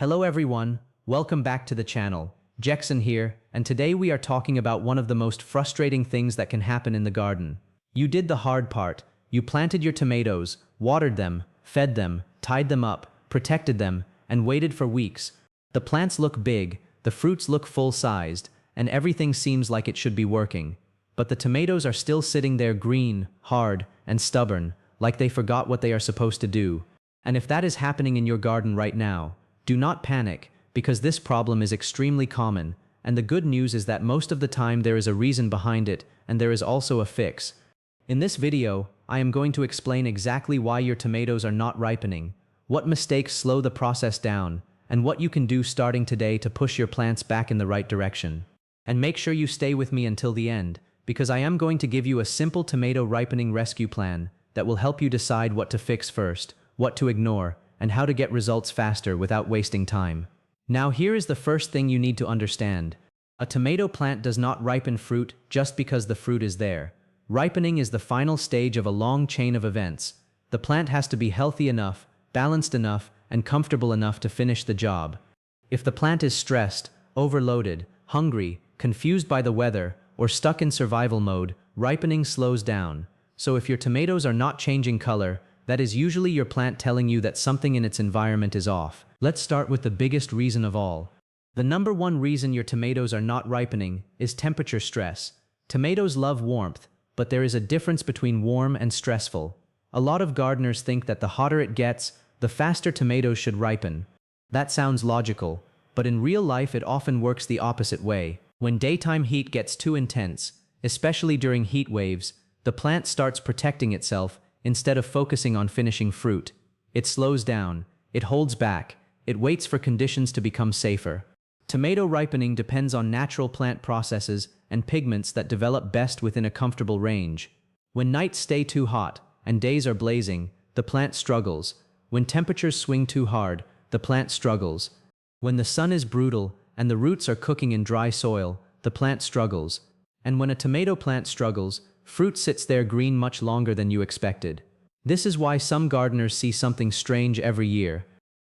Hello everyone, welcome back to the channel. Jackson here, and today we are talking about one of the most frustrating things that can happen in the garden. You did the hard part. You planted your tomatoes, watered them, fed them, tied them up, protected them, and waited for weeks. The plants look big, the fruits look full-sized, and everything seems like it should be working. But the tomatoes are still sitting there green, hard, and stubborn, like they forgot what they are supposed to do. And if that is happening in your garden right now, do not panic, because this problem is extremely common, and the good news is that most of the time there is a reason behind it, and there is also a fix. In this video, I am going to explain exactly why your tomatoes are not ripening, what mistakes slow the process down, and what you can do starting today to push your plants back in the right direction. And make sure you stay with me until the end, because I am going to give you a simple tomato ripening rescue plan that will help you decide what to fix first, what to ignore, and how to get results faster without wasting time. Now here is the first thing you need to understand. A tomato plant does not ripen fruit just because the fruit is there. Ripening is the final stage of a long chain of events. The plant has to be healthy enough, balanced enough, and comfortable enough to finish the job. If the plant is stressed, overloaded, hungry, confused by the weather, or stuck in survival mode, ripening slows down. So if your tomatoes are not changing color, that is usually your plant telling you that something in its environment is off. Let's start with the biggest reason of all. The number one reason your tomatoes are not ripening is temperature stress. Tomatoes love warmth, but there is a difference between warm and stressful. A lot of gardeners think that the hotter it gets, the faster tomatoes should ripen. That sounds logical, but in real life it often works the opposite way. When daytime heat gets too intense, especially during heat waves, the plant starts protecting itself instead of focusing on finishing fruit. It slows down, it holds back, it waits for conditions to become safer. Tomato ripening depends on natural plant processes and pigments that develop best within a comfortable range. When nights stay too hot and days are blazing, the plant struggles. When temperatures swing too hard, the plant struggles. When the sun is brutal and the roots are cooking in dry soil, the plant struggles. And when a tomato plant struggles, fruit sits there green much longer than you expected. This is why some gardeners see something strange every year.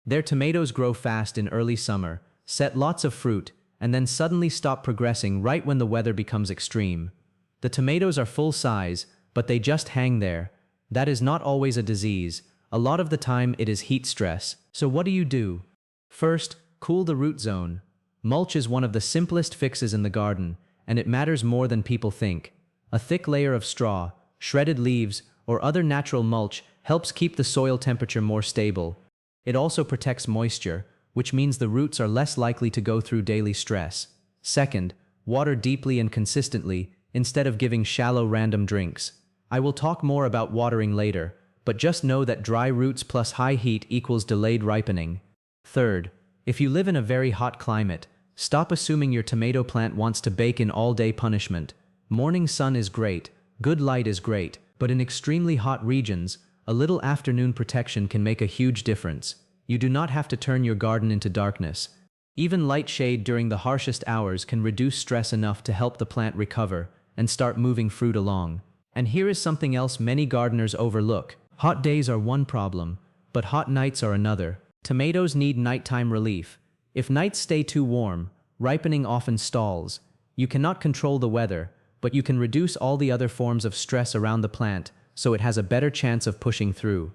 Their tomatoes grow fast in early summer, set lots of fruit, and then suddenly stop progressing right when the weather becomes extreme. The tomatoes are full size, but they just hang there. That is not always a disease. A lot of the time it is heat stress. So what do? First, cool the root zone. Mulch is one of the simplest fixes in the garden, and it matters more than people think. A thick layer of straw, shredded leaves, or other natural mulch helps keep the soil temperature more stable. It also protects moisture, which means the roots are less likely to go through daily stress. Second, water deeply and consistently instead of giving shallow random drinks. I will talk more about watering later, but just know that dry roots plus high heat equals delayed ripening. Third, if you live in a very hot climate, stop assuming your tomato plant wants to bake in all-day punishment. Morning sun is great, good light is great, but in extremely hot regions, a little afternoon protection can make a huge difference. You do not have to turn your garden into darkness. Even light shade during the harshest hours can reduce stress enough to help the plant recover and start moving fruit along. And here is something else many gardeners overlook. Hot days are one problem, but hot nights are another. Tomatoes need nighttime relief. If nights stay too warm, ripening often stalls. You cannot control the weather, but you can reduce all the other forms of stress around the plant so it has a better chance of pushing through.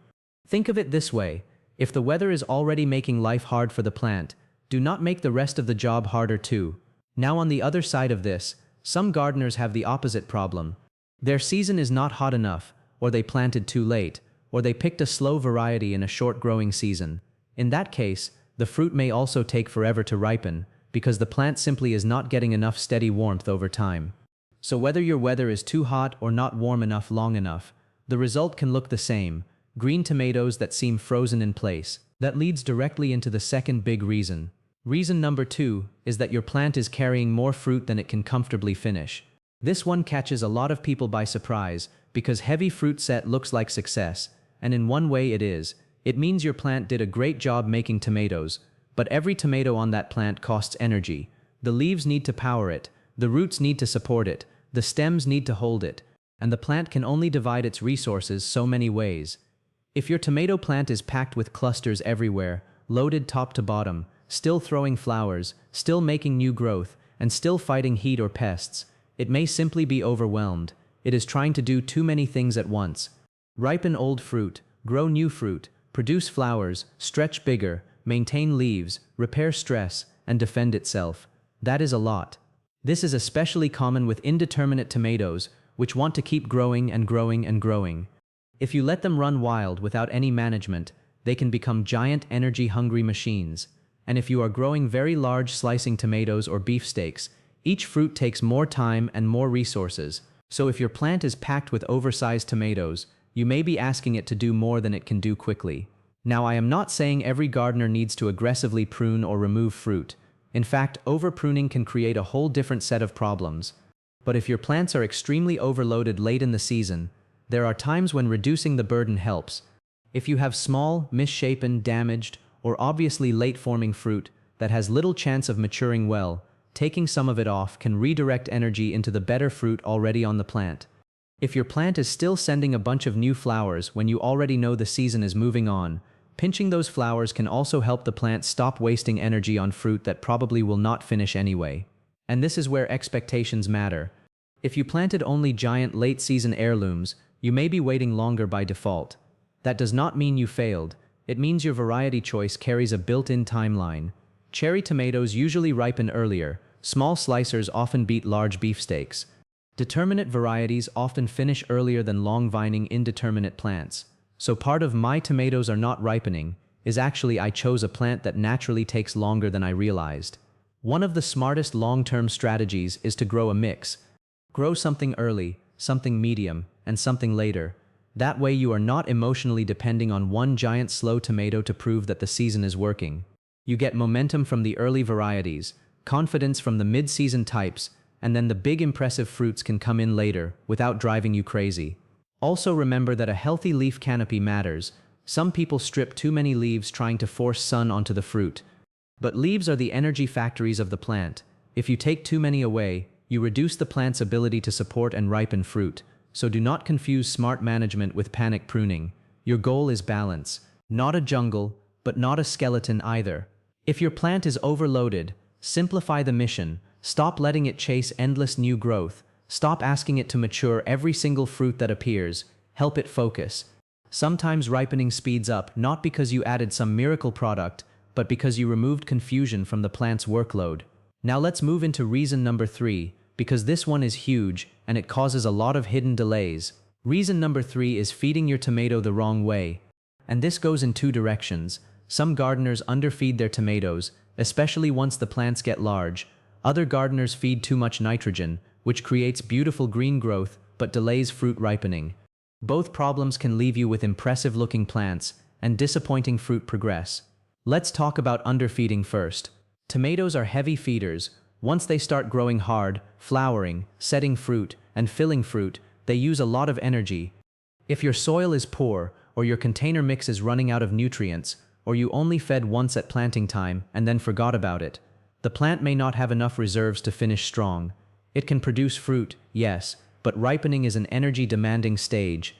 Think of it this way. If the weather is already making life hard for the plant, do not make the rest of the job harder too. Now on the other side of this, some gardeners have the opposite problem. Their season is not hot enough, or they planted too late, or they picked a slow variety in a short growing season. In that case, the fruit may also take forever to ripen, because the plant simply is not getting enough steady warmth over time. So whether your weather is too hot or not warm enough long enough, the result can look the same: green tomatoes that seem frozen in place. That leads directly into the second big reason. Reason number 2 is that your plant is carrying more fruit than it can comfortably finish. This one catches a lot of people by surprise because heavy fruit set looks like success, and in one way it is. It means your plant did a great job making tomatoes, but every tomato on that plant costs energy. The leaves need to power it, the roots need to support it, the stems need to hold it, and the plant can only divide its resources so many ways. If your tomato plant is packed with clusters everywhere, loaded top to bottom, still throwing flowers, still making new growth, and still fighting heat or pests. It may simply be overwhelmed. It is trying to do too many things at once. Ripen old fruit, grow new fruit, produce flowers, stretch bigger, maintain leaves, repair stress, and defend itself. That is a lot. This is especially common with indeterminate tomatoes, which want to keep growing and growing and growing. If you let them run wild without any management, they can become giant energy-hungry machines. And if you are growing very large slicing tomatoes or beefsteaks, each fruit takes more time and more resources. So if your plant is packed with oversized tomatoes, you may be asking it to do more than it can do quickly. Now, I am not saying every gardener needs to aggressively prune or remove fruit. In fact, over-pruning can create a whole different set of problems. But if your plants are extremely overloaded late in the season, there are times when reducing the burden helps. If you have small, misshapen, damaged, or obviously late-forming fruit that has little chance of maturing well, taking some of it off can redirect energy into the better fruit already on the plant. If your plant is still sending a bunch of new flowers when you already know the season is moving on, pinching those flowers can also help the plant stop wasting energy on fruit that probably will not finish anyway. And this is where expectations matter. If you planted only giant late-season heirlooms, you may be waiting longer by default. That does not mean you failed. It means your variety choice carries a built-in timeline. Cherry tomatoes usually ripen earlier. Small slicers often beat large beefsteaks. Determinate varieties often finish earlier than long-vining indeterminate plants. So part of my tomatoes are not ripening is actually I chose a plant that naturally takes longer than I realized. One of the smartest long-term strategies is to grow a mix. Grow something early, something medium, and something later. That way you are not emotionally depending on one giant slow tomato to prove that the season is working. You get momentum from the early varieties, confidence from the mid-season types, and then the big impressive fruits can come in later without driving you crazy. Also remember that a healthy leaf canopy matters. Some people strip too many leaves trying to force sun onto the fruit. But leaves are the energy factories of the plant. If you take too many away, you reduce the plant's ability to support and ripen fruit. So do not confuse smart management with panic pruning. Your goal is balance. Not a jungle, but not a skeleton either. If your plant is overloaded, simplify the mission. Stop letting it chase endless new growth. Stop asking it to mature every single fruit that appears. Help it focus. Sometimes ripening speeds up not because you added some miracle product, but because you removed confusion from the plant's workload. Now let's move into reason number 3, because this one is huge and it causes a lot of hidden delays. Reason number 3 is feeding your tomato the wrong way. And this goes in 2 directions. Some gardeners underfeed their tomatoes, especially once the plants get large. Other gardeners feed too much nitrogen, which creates beautiful green growth but delays fruit ripening. Both problems can leave you with impressive-looking plants and disappointing fruit progress. Let's talk about underfeeding first. Tomatoes are heavy feeders. Once they start growing hard, flowering, setting fruit, and filling fruit, they use a lot of energy. If your soil is poor, or your container mix is running out of nutrients, or you only fed once at planting time and then forgot about it, the plant may not have enough reserves to finish strong. It can produce fruit, yes, but ripening is an energy-demanding stage.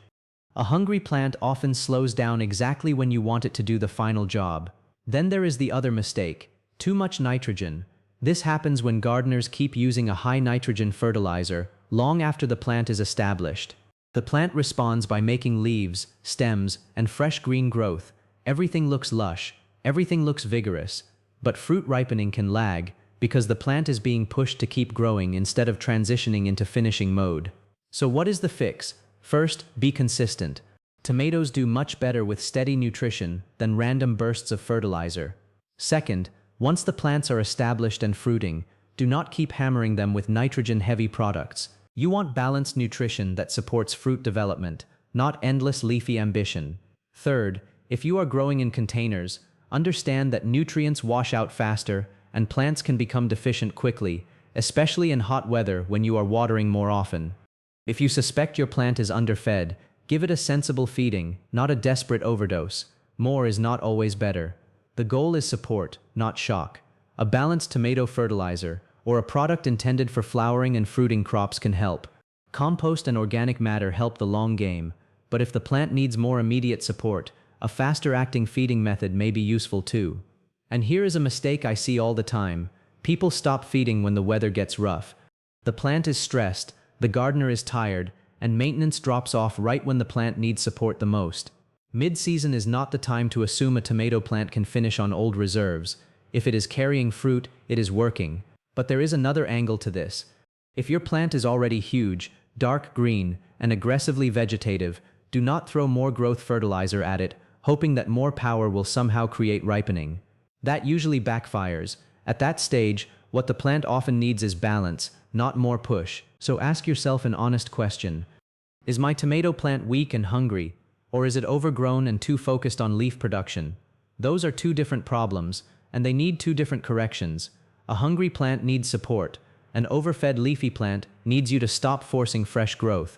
A hungry plant often slows down exactly when you want it to do the final job. Then there is the other mistake: too much nitrogen. This happens when gardeners keep using a high nitrogen fertilizer long after the plant is established. The plant responds by making leaves, stems, and fresh green growth. Everything looks lush, everything looks vigorous, but fruit ripening can lag because the plant is being pushed to keep growing instead of transitioning into finishing mode. So what is the fix? First, be consistent. Tomatoes do much better with steady nutrition than random bursts of fertilizer. Second, once the plants are established and fruiting, do not keep hammering them with nitrogen-heavy products. You want balanced nutrition that supports fruit development, not endless leafy ambition. Third, if you are growing in containers, understand that nutrients wash out faster and plants can become deficient quickly, especially in hot weather when you are watering more often. If you suspect your plant is underfed, give it a sensible feeding, not a desperate overdose. More is not always better. The goal is support, not shock. A balanced tomato fertilizer, or a product intended for flowering and fruiting crops can help. Compost and organic matter help the long game, but if the plant needs more immediate support, a faster-acting feeding method may be useful too. And here is a mistake I see all the time. People stop feeding when the weather gets rough. The plant is stressed, the gardener is tired, and maintenance drops off right when the plant needs support the most. Mid-season is not the time to assume a tomato plant can finish on old reserves. If it is carrying fruit, it is working. But there is another angle to this. If your plant is already huge, dark green, and aggressively vegetative, do not throw more growth fertilizer at it, hoping that more power will somehow create ripening. That usually backfires. At that stage, what the plant often needs is balance, not more push. So ask yourself an honest question. Is my tomato plant weak and hungry, or is it overgrown and too focused on leaf production? Those are two different problems, and they need two different corrections. A hungry plant needs support. An overfed leafy plant needs you to stop forcing fresh growth.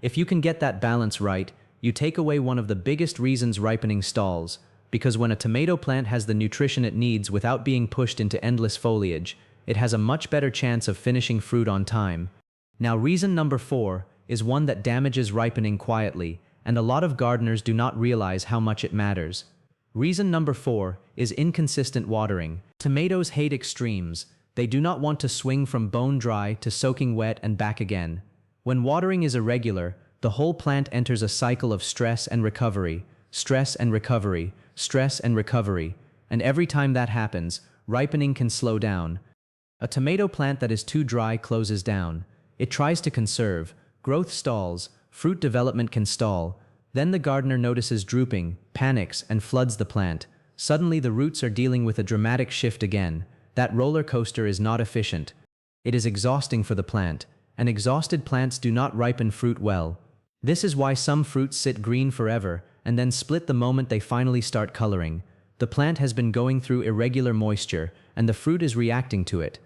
If you can get that balance right, you take away one of the biggest reasons ripening stalls, because when a tomato plant has the nutrition it needs without being pushed into endless foliage, it has a much better chance of finishing fruit on time. Now, reason number 4 is one that damages ripening quietly, and a lot of gardeners do not realize how much it matters. Reason number 4 is inconsistent watering. Tomatoes hate extremes. They do not want to swing from bone dry to soaking wet and back again. When watering is irregular, the whole plant enters a cycle of stress and recovery, stress and recovery, stress and recovery, and every time that happens, ripening can slow down. A tomato plant that is too dry closes down. It tries to conserve, growth stalls, fruit development can stall. Then the gardener notices drooping, panics, and floods the plant. Suddenly the roots are dealing with a dramatic shift again. That roller coaster is not efficient. It is exhausting for the plant, and exhausted plants do not ripen fruit well. This is why some fruits sit green forever and then split the moment they finally start coloring. The plant has been going through irregular moisture, and the fruit is reacting to it.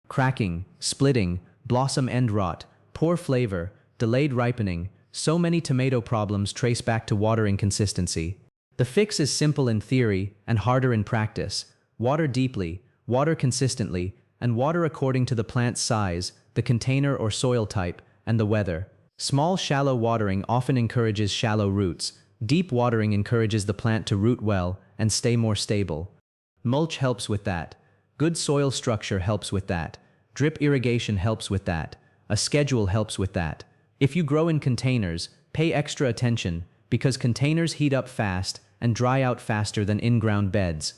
Cracking, splitting, blossom end rot, poor flavor, delayed ripening, so many tomato problems trace back to watering consistency. The fix is simple in theory and harder in practice. Water deeply, water consistently, and water according to the plant's size, the container or soil type, and the weather. Small, shallow watering often encourages shallow roots. Deep watering encourages the plant to root well and stay more stable. Mulch helps with that. Good soil structure helps with that. Drip irrigation helps with that. A schedule helps with that. If you grow in containers, pay extra attention, because containers heat up fast and dry out faster than in-ground beds.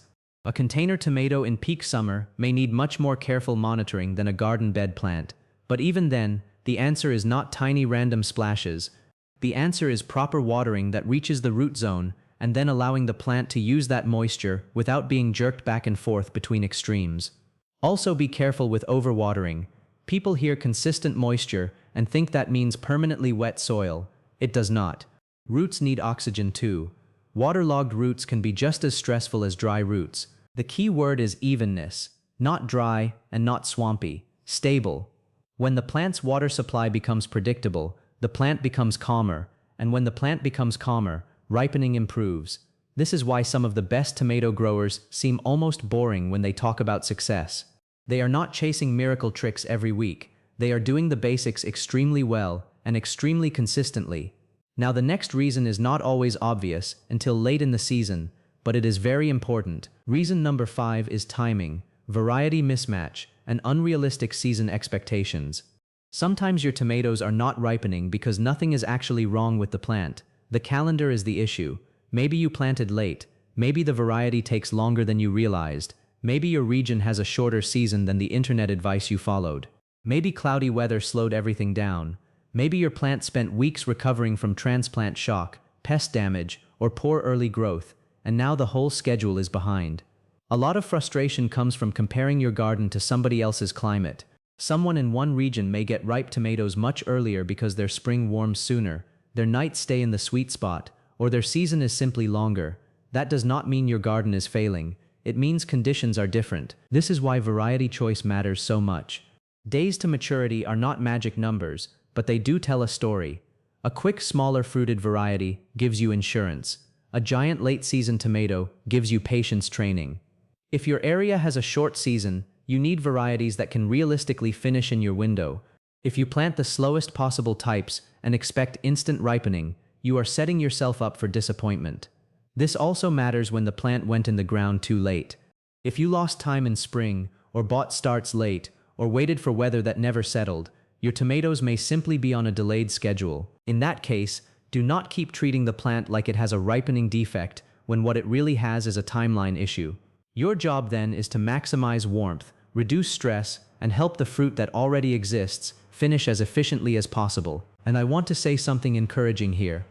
A container tomato in peak summer may need much more careful monitoring than a garden bed plant. But even then, the answer is not tiny random splashes. The answer is proper watering that reaches the root zone and then allowing the plant to use that moisture without being jerked back and forth between extremes. Also be careful with overwatering. People hear consistent moisture and think that means permanently wet soil. It does not. Roots need oxygen too. Waterlogged roots can be just as stressful as dry roots. The key word is evenness, not dry and not swampy, stable. When the plant's water supply becomes predictable, the plant becomes calmer, and when the plant becomes calmer, ripening improves. This is why some of the best tomato growers seem almost boring when they talk about success. They are not chasing miracle tricks every week. They are doing the basics extremely well and extremely consistently. Now, the next reason is not always obvious until late in the season, but it is very important. Reason number 5 is timing, variety mismatch, and unrealistic season expectations. Sometimes your tomatoes are not ripening because nothing is actually wrong with the plant. The calendar is the issue. Maybe you planted late. Maybe the variety takes longer than you realized. Maybe your region has a shorter season than the internet advice you followed. Maybe cloudy weather slowed everything down. Maybe your plant spent weeks recovering from transplant shock, pest damage, or poor early growth, and now the whole schedule is behind. A lot of frustration comes from comparing your garden to somebody else's climate. Someone in one region may get ripe tomatoes much earlier because their spring warms sooner, their nights stay in the sweet spot, or their season is simply longer. That does not mean your garden is failing. It means conditions are different. This is why variety choice matters so much. Days to maturity are not magic numbers, but they do tell a story. A quick, smaller fruited variety gives you insurance. A giant late-season tomato gives you patience training. If your area has a short season, you need varieties that can realistically finish in your window. If you plant the slowest possible types and expect instant ripening, you are setting yourself up for disappointment. This also matters when the plant went in the ground too late. If you lost time in spring, or bought starts late, or waited for weather that never settled, your tomatoes may simply be on a delayed schedule. In that case, do not keep treating the plant like it has a ripening defect when what it really has is a timeline issue. Your job then is to maximize warmth, reduce stress, and help the fruit that already exists finish as efficiently as possible. And I want to say something encouraging here.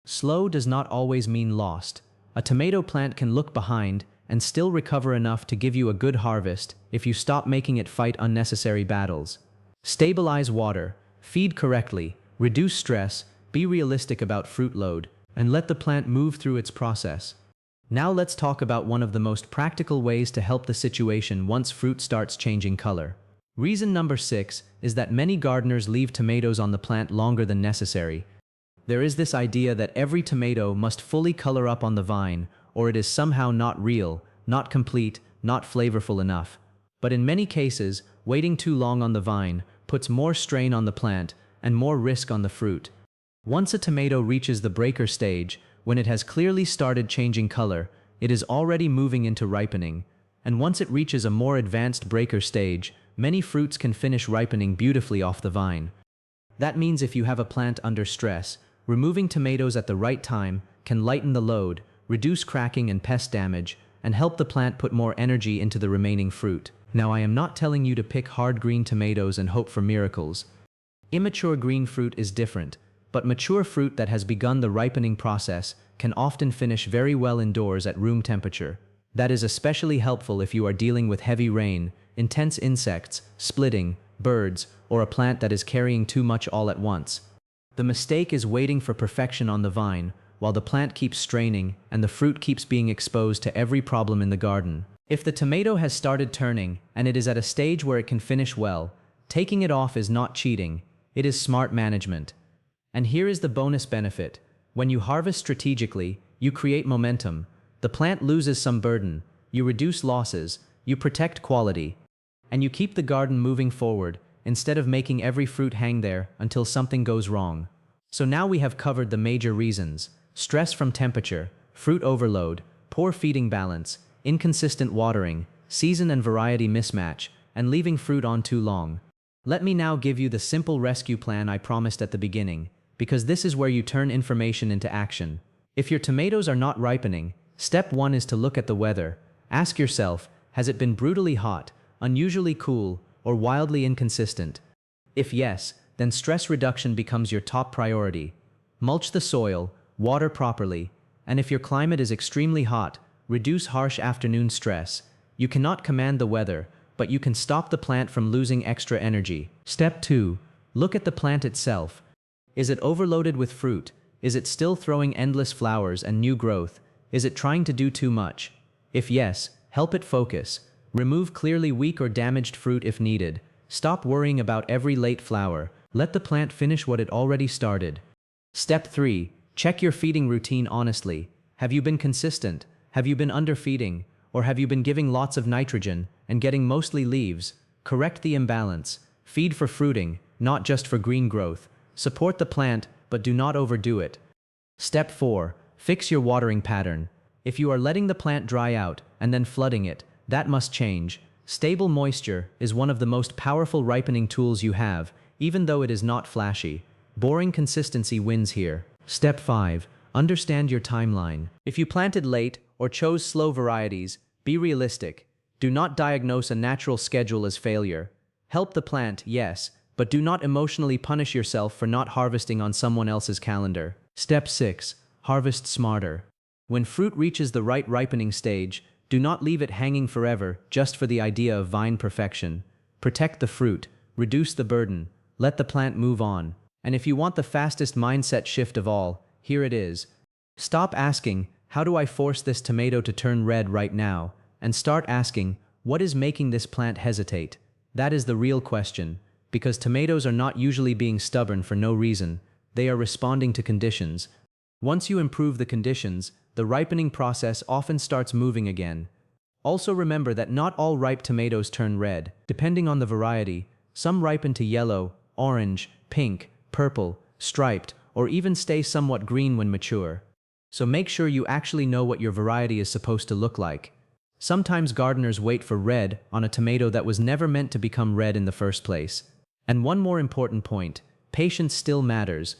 Slow does not always mean lost. A tomato plant can look behind and still recover enough to give you a good harvest if you stop making it fight unnecessary battles. Stabilize water, feed correctly, reduce stress, be realistic about fruit load, and let the plant move through its process. Now let's talk about one of the most practical ways to help the situation once fruit starts changing color. Reason number 6 is that many gardeners leave tomatoes on the plant longer than necessary. There is this idea that every tomato must fully color up on the vine, or it is somehow not real, not complete, not flavorful enough. But in many cases, waiting too long on the vine puts more strain on the plant and more risk on the fruit. Once a tomato reaches the breaker stage, when it has clearly started changing color, it is already moving into ripening. And once it reaches a more advanced breaker stage, many fruits can finish ripening beautifully off the vine. That means if you have a plant under stress, removing tomatoes at the right time can lighten the load, reduce cracking and pest damage, and help the plant put more energy into the remaining fruit. Now, I am not telling you to pick hard green tomatoes and hope for miracles. Immature green fruit is different, but mature fruit that has begun the ripening process can often finish very well indoors at room temperature. That is especially helpful if you are dealing with heavy rain, intense insects, splitting, birds, or a plant that is carrying too much all at once. The mistake is waiting for perfection on the vine, while the plant keeps straining and the fruit keeps being exposed to every problem in the garden. If the tomato has started turning and it is at a stage where it can finish well, taking it off is not cheating, it is smart management. And here is the bonus benefit. When you harvest strategically, you create momentum. The plant loses some burden, you reduce losses, you protect quality, and you keep the garden moving forward instead of making every fruit hang there until something goes wrong. So now we have covered the major reasons: stress from temperature, fruit overload, poor feeding balance, inconsistent watering, season and variety mismatch, and leaving fruit on too long. Let me now give you the simple rescue plan I promised at the beginning, because this is where you turn information into action. If your tomatoes are not ripening, step 1 is to look at the weather. Ask yourself, has it been brutally hot, unusually cool, or wildly inconsistent? If yes, then stress reduction becomes your top priority. Mulch the soil, water properly, and if your climate is extremely hot, reduce harsh afternoon stress. You cannot command the weather, but you can stop the plant from losing extra energy. Step 2. Look at the plant itself. Is it overloaded with fruit? Is it still throwing endless flowers and new growth? Is it trying to do too much? If yes, help it focus. Remove clearly weak or damaged fruit if needed. Stop worrying about every late flower. Let the plant finish what it already started. Step 3. Check your feeding routine honestly. Have you been consistent? Have you been underfeeding? Or have you been giving lots of nitrogen and getting mostly leaves? Correct the imbalance. Feed for fruiting, not just for green growth. Support the plant, but do not overdo it. Step 4. Fix your watering pattern. If you are letting the plant dry out and then flooding it, that must change. Stable moisture is one of the most powerful ripening tools you have, even though it is not flashy. Boring consistency wins here. Step 5. Understand your timeline. If you planted late or chose slow varieties, be realistic. Do not diagnose a natural schedule as failure. Help the plant, yes, but do not emotionally punish yourself for not harvesting on someone else's calendar. Step 6. Harvest smarter. When fruit reaches the right ripening stage, do not leave it hanging forever just for the idea of vine perfection. Protect the fruit, reduce the burden, let the plant move on. And if you want the fastest mindset shift of all, here it is. Stop asking, how do I force this tomato to turn red right now? And start asking, what is making this plant hesitate? That is the real question, because tomatoes are not usually being stubborn for no reason. They are responding to conditions. Once you improve the conditions, the ripening process often starts moving again. Also remember that not all ripe tomatoes turn red. Depending on the variety, some ripen to yellow, orange, pink, purple, striped, or even stay somewhat green when mature. So make sure you actually know what your variety is supposed to look like. Sometimes gardeners wait for red on a tomato that was never meant to become red in the first place. And one more important point, patience still matters.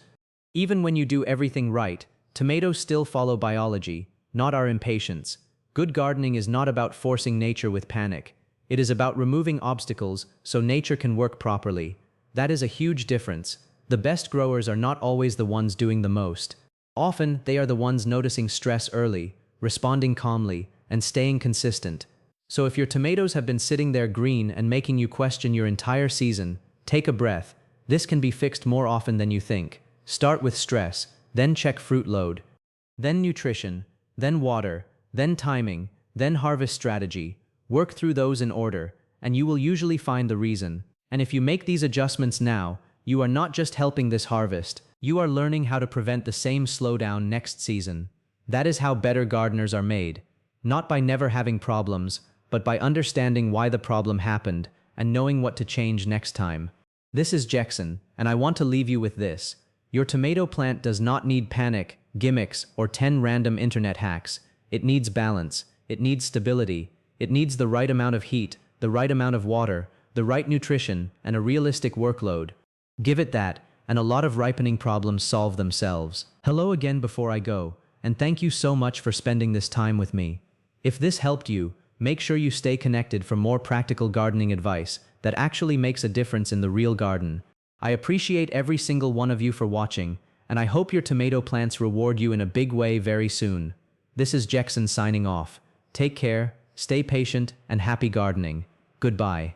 Even when you do everything right, tomatoes still follow biology, not our impatience. Good gardening is not about forcing nature with panic. It is about removing obstacles so nature can work properly. That is a huge difference. The best growers are not always the ones doing the most. Often, they are the ones noticing stress early, responding calmly, and staying consistent. So if your tomatoes have been sitting there green and making you question your entire season, take a breath. This can be fixed more often than you think. Start with stress, then check fruit load, then nutrition, then water, then timing, then harvest strategy. Work through those in order, and you will usually find the reason. And if you make these adjustments now, you are not just helping this harvest, you are learning how to prevent the same slowdown next season. That is how better gardeners are made. Not by never having problems, but by understanding why the problem happened and knowing what to change next time. This is Jackson, and I want to leave you with this. Your tomato plant does not need panic, gimmicks, or 10 random internet hacks. It needs balance. It needs stability. It needs the right amount of heat, the right amount of water, the right nutrition, and a realistic workload. Give it that, and a lot of ripening problems solve themselves. Hello again before I go, and thank you so much for spending this time with me. If this helped you, make sure you stay connected for more practical gardening advice that actually makes a difference in the real garden. I appreciate every single one of you for watching, and I hope your tomato plants reward you in a big way very soon. This is Jackson signing off. Take care, stay patient, and happy gardening. Goodbye.